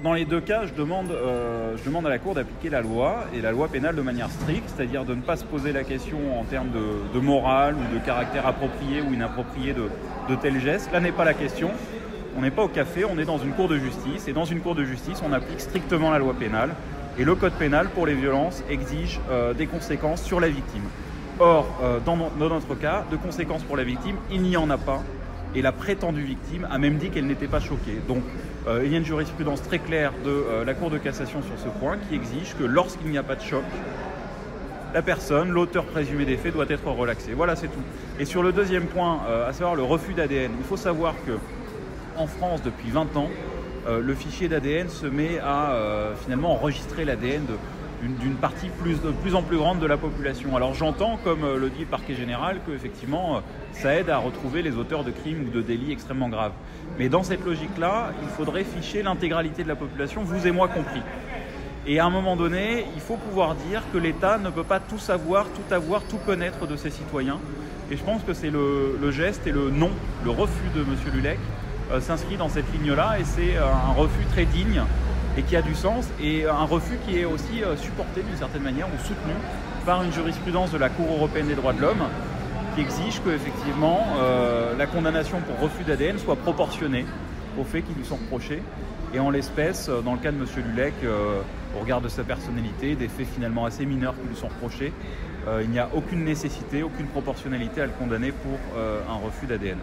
Dans les deux cas, je demande à la Cour d'appliquer la loi, et la loi pénale de manière stricte, c'est-à-dire de ne pas se poser la question en termes de morale ou de caractère approprié ou inapproprié de tels gestes. Là n'est pas la question. On n'est pas au café, on est dans une cour de justice, et dans une cour de justice, on applique strictement la loi pénale. Et le code pénal, pour les violences, exige des conséquences sur la victime. Or, dans notre cas, de conséquences pour la victime, il n'y en a pas. Et la prétendue victime a même dit qu'elle n'était pas choquée. Donc, il y a une jurisprudence très claire de la Cour de cassation sur ce point qui exige que lorsqu'il n'y a pas de choc, la personne, l'auteur présumé des faits, doit être relaxée. Voilà, c'est tout. Et sur le deuxième point, à savoir le refus d'ADN, il faut savoir que en France, depuis 20 ans, le fichier d'ADN se met à finalement enregistrer l'ADN d'une partie de plus en plus grande de la population. Alors j'entends, comme le dit le parquet général, qu'effectivement ça aide à retrouver les auteurs de crimes ou de délits extrêmement graves. Mais dans cette logique-là, il faudrait ficher l'intégralité de la population, vous et moi compris. Et à un moment donné, il faut pouvoir dire que l'État ne peut pas tout savoir, tout avoir, tout connaître de ses citoyens. Et je pense que c'est le geste et le non, le refus de M. Lulek s'inscrit dans cette ligne-là, et c'est un refus très digne et qui a du sens, et un refus qui est aussi supporté d'une certaine manière ou soutenu par une jurisprudence de la Cour européenne des droits de l'homme qui exige qu'effectivement la condamnation pour refus d'ADN soit proportionnée aux faits qui lui sont reprochés. Et en l'espèce, dans le cas de M. Lulek, au regard de sa personnalité, des faits finalement assez mineurs qui lui sont reprochés, il n'y a aucune nécessité, aucune proportionnalité à le condamner pour un refus d'ADN.